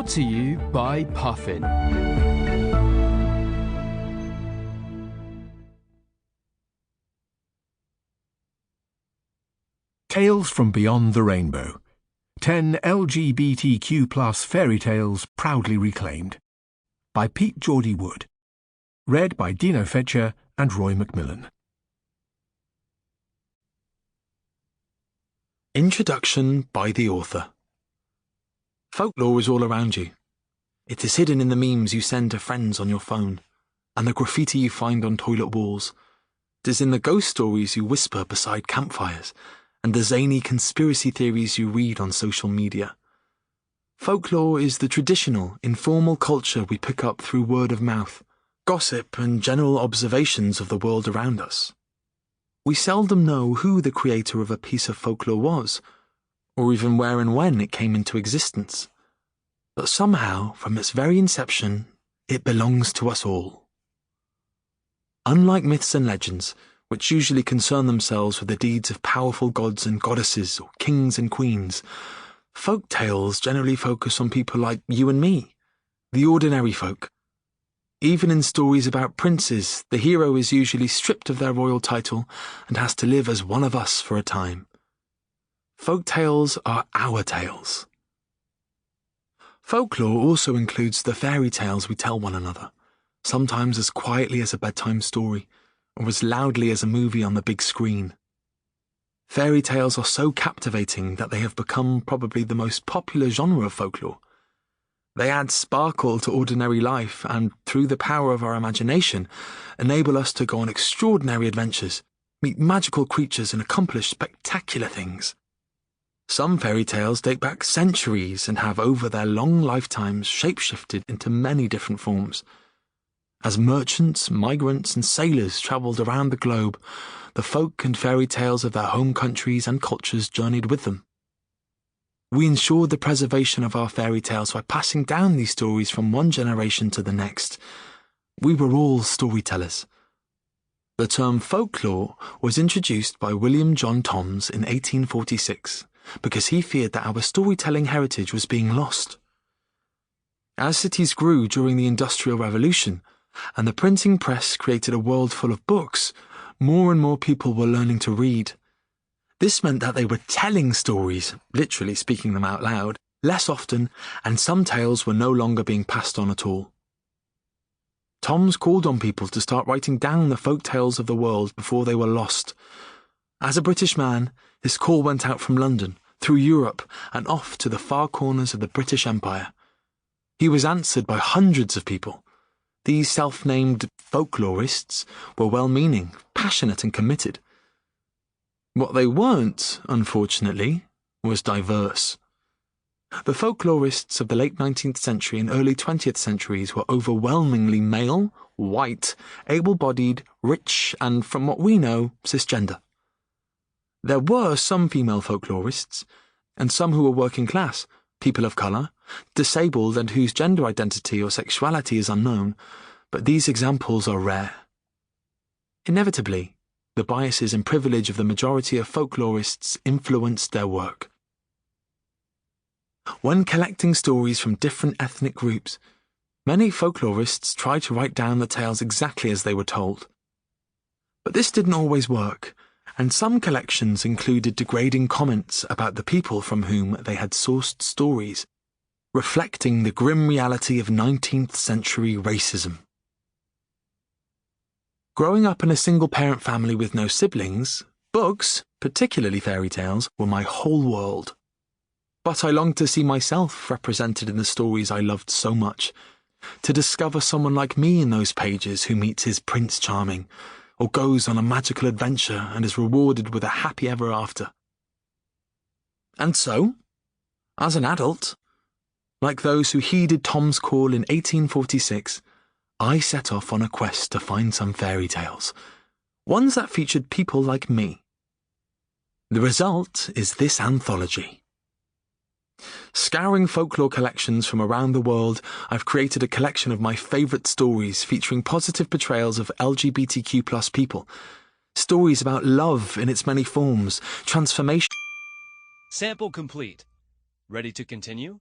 Brought to you by Puffin. Tales from Beyond the Rainbow. 10 LGBTQ+ fairy tales proudly reclaimed. By Pete Jordi Wood. Read by Dino Fetscher and Roy Mcmillan. Introduction by the author. Folklore is all around you. It is hidden in the memes you send to friends on your phone, and the graffiti you find on toilet walls. It is in the ghost stories you whisper beside campfires, and the zany conspiracy theories you read on social media. Folklore is the traditional, informal culture we pick up through word of mouth, gossip and general observations of the world around us. We seldom know who the creator of a piece of folklore was, or even where and when it came into existence. But somehow, from its very inception, it belongs to us all. Unlike myths and legends, which usually concern themselves with the deeds of powerful gods and goddesses or kings and queens, folk tales generally focus on people like you and me, the ordinary folk. Even in stories about princes, the hero is usually stripped of their royal title and has to live as one of us for a time. Folk tales are our tales. Folklore also includes the fairy tales we tell one another, sometimes as quietly as a bedtime story, or as loudly as a movie on the big screen. Fairy tales are so captivating that they have become probably the most popular genre of folklore. They add sparkle to ordinary life and, through the power of our imagination, enable us to go on extraordinary adventures, meet magical creatures and accomplish spectacular things. Some fairy tales date back centuries and have over their long lifetimes shapeshifted into many different forms. As merchants, migrants and sailors travelled around the globe, the folk and fairy tales of their home countries and cultures journeyed with them. We ensured the preservation of our fairy tales by passing down these stories from one generation to the next. We were all storytellers. The term folklore was introduced by William John Toms in 1846 because he feared that our storytelling heritage was being lost. As cities grew during the Industrial Revolution, and the printing press created a world full of books, more and more people were learning to read. This meant that they were telling stories, literally speaking them out loud, less often, and some tales were no longer being passed on at all. Toms called on people to start writing down the folk tales of the world before they were lost. As a British man, his call went out from London, through Europe, and off to the far corners of the British Empire. He was answered by hundreds of people. These self-named folklorists were well-meaning, passionate and committed. What they weren't, unfortunately, was diverse. The folklorists of the late 19th century and early 20th centuries were overwhelmingly male, white, able-bodied, rich, and, from what we know, cisgender. There were some female folklorists, and some who were working class, people of colour, disabled and whose gender identity or sexuality is unknown, but these examples are rare. Inevitably, the biases and privilege of the majority of folklorists influenced their work. When collecting stories from different ethnic groups, many folklorists tried to write down the tales exactly as they were told. But this didn't always work, and some collections included degrading comments about the people from whom they had sourced stories, reflecting the grim reality of 19th century racism. Growing up in a single-parent family with no siblings, books, particularly fairy tales, were my whole world. But I longed to see myself represented in the stories I loved so much, to discover someone like me in those pages who meets his Prince Charming, or goes on a magical adventure and is rewarded with a happy ever after. And so, as an adult, like those who heeded Tom's call in 1846, I set off on a quest to find some fairy tales, ones that featured people like me. The result is this anthology. Scouring folklore collections from around the world, I've created a collection of my favourite stories featuring positive portrayals of LGBTQ+ people, stories about love in its many forms, transformation. Sample complete. Ready to continue?